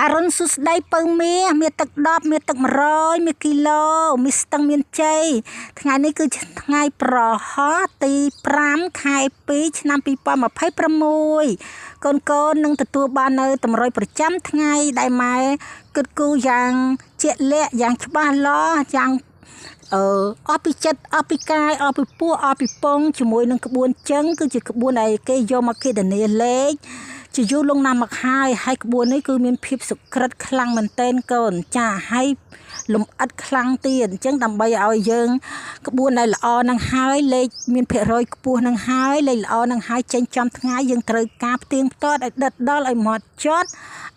អារុនសុស្ដីពៅមានទឹក10មានទឹក100មានគីឡូមានស្ទឹងមានជ័យថ្ងៃនេះគឺជាថ្ងៃប្រហោះទី5ខែ2ឆ្នាំ2026កូនកូននឹងទទួលបាននៅតម្រុយប្រចាំថ្ងៃដែលម៉ែគិតគូរយ៉ាងជាក់លាក់យ៉ាងច្បាស់លាស់យ៉ាងអស់ពីចិត្តអស់ពីកាយអស់ពីពោះអស់ពីពងជាមួយនឹងក្បួនចឹងគឺជាក្បួនដែលគេយកមកគណនាលេខជាយូរលងណាស់មកហើយក្បួននេះគឺមានភាពសុក្រិតខ្លាំងមែនទែនកូនចាហើយលំអិតខ្លាំងទៀតអញ្ចឹងដើម្បីឲ្យយើងក្បួនដែលល្អនឹងហើយលេខមានភាគរយខ្ពស់នឹងហើយលេខល្អនឹងហើយចេញចំថ្ងៃយើងត្រូវការផ្ទៀងផ្ទាត់ឲ្យដិតដល់ឲ្យម៉ត់ចត់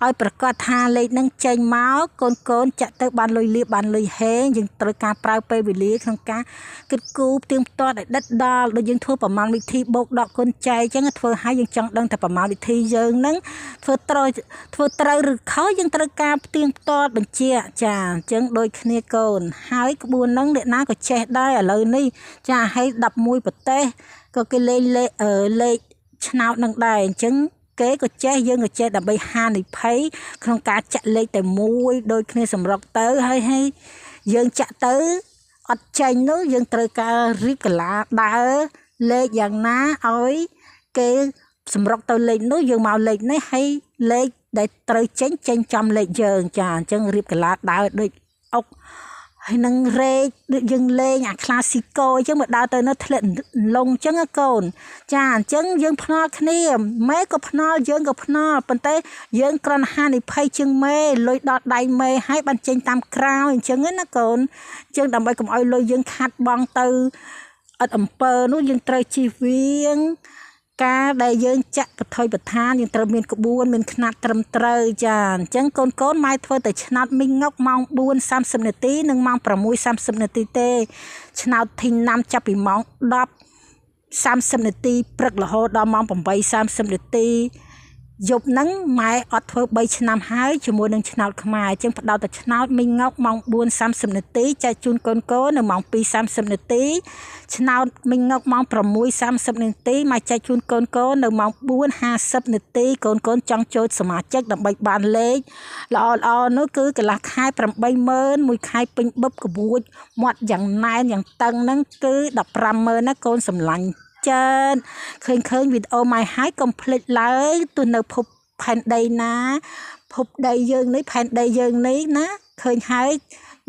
ឲ្យប្រកាសថាលេខនឹងចេញមកកូនចាក់ទៅបានលុយលាបបានលុយហេងយើងត្រូវការប្រើពេលវេលាក្នុងការគិតគូរផ្ទៀងផ្ទាត់ឲ្យដិតដល់ដូចយើងធ្វើប្រមាណវិធីបូកដកគុណចែកអញ្ចឹងធ្វើឲ្យយើងចង់ដឹងតែប្រមាណវិធីយើងនឹងធ្វើត្រូវឬខុសយើងត្រូវការផ្ទៀងផ្ទាត់បញ្ជាចាអញ្ចឹងដូចគ្នាកូនហើយក្បួននឹងអ្នកណាក៏ចេះដែរឥឡូវនេះចាហើយ11ប្រទេសក៏គេលេខឆ្នោតនឹងដែរអញ្ចឹងគេក៏ចេះយើងក៏ចេះដើម្បីហានិភ័យក្នុងការចាក់លេខតែមួយដូចគ្នាសម្រុកទៅហើយយើងចាក់ទៅអត់ចេញនោះយើងត្រូវការរៀបកលាដើរលេខយ៉ាងណាឲ្យគេសម្រុកទៅលេខនោះយើងមកលេខនេះហើយលេខដែលត្រូវចេញចំលេខយើងចាអញ្ចឹងរៀបកលាដើរដូចអុកហើយនឹងរែកដូចយើងលេងអាក្លាស៊ីកូអញ្ចឹងមកដើរទៅនៅធ្លាក់លងអញ្ចឹងកូនចាអញ្ចឹងយើងភ្នាល់គ្នាម៉ែក៏ភ្នាល់យើងក៏ភ្នាល់ប៉ុន្តែយើងគ្រាន់ហានិភ័យជាងម៉ែលុយដល់ដៃម៉ែហើយបានចេញតាមក្រោយអញ្ចឹងណាកូនអញ្ចឹងដើម្បីកុំឲ្យលុយយើងខាត់បងទៅអត់អំពើនោះយើងត្រូវជៀសវាងការដែលយើងចាក់បថុយបឋានយើងត្រូវមានក្បួនមានຂ្នាត់ត្រឹមត្រូវចាអញ្ចឹងកូនម៉ែធ្វើតែឆ្នោតមីងុកម៉ោង4:30នាទីនិងម៉ោង6:30នាទីទេឆ្នោតធីណាំចាប់ពីម៉ោង10:30នាទីព្រឹករហូតដល់ម៉ោង8:30នាទីយប់ហ្នឹងម៉ែអត់ធ្វើ3ឆ្នាំហើយជាមួយនឹងឆ្នោតខ្មែរអញ្ចឹងផ្ដោតតែឆ្នោតមីងុកម៉ោង4:30នាទីចែកជូនកូននៅម៉ោង2:30នាទីឆ្នោតមីងុកម៉ោង6:30នាទីម៉ែចែកជូនកូននៅម៉ោង4:50នាទីកូនចង់ចូលសមាជិកដើម្បីបានលេខល្អនោះគឺកន្លះខែ80000មួយខែពេញបឹបក្បួចមាត់យ៉ាងណែនយ៉ាងតឹងហ្នឹងគឺ150,000ណាកូនសម្លាញ់ចិត្តឃើញវីដេអូម៉ែហើយកុំភ្លេចឡើយទោះនៅភពផែនដីណាភពដីយើងនេះផែនដីយើងនេះណាឃើញហើយ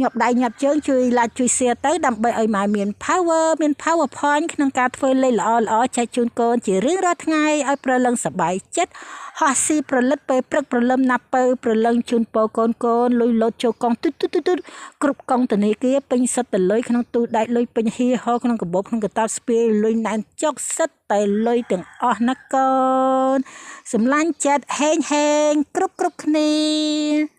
ញាប់ដៃញាប់ជើងជួយ like ជួយ share ទៅដើម្បីឲ្យម៉ែមាន power មាន PowerPoint ក្នុងការធ្វើលេខល្អចែកជូនកូនជារៀងរាល់ថ្ងៃឲ្យប្រលឹងសប្បាយចិត្តហោះស៊ីប្រលិតពេលព្រឹកប្រលឹមណាពៅប្រលឹងជូនពរកូនលុយលោតចូលកងទុតគ្រប់កងធនាគារពេញសិតតែលុយក្នុងទូដែកលុយពេញហៀហោក្នុងកាបូបក្នុងកតាបស្ពាយលុយណែនចុកសិតតែលុយទាំងអស់ណាកូនសម្លាញ់ចិត្តហេងគ្រប់គ្នា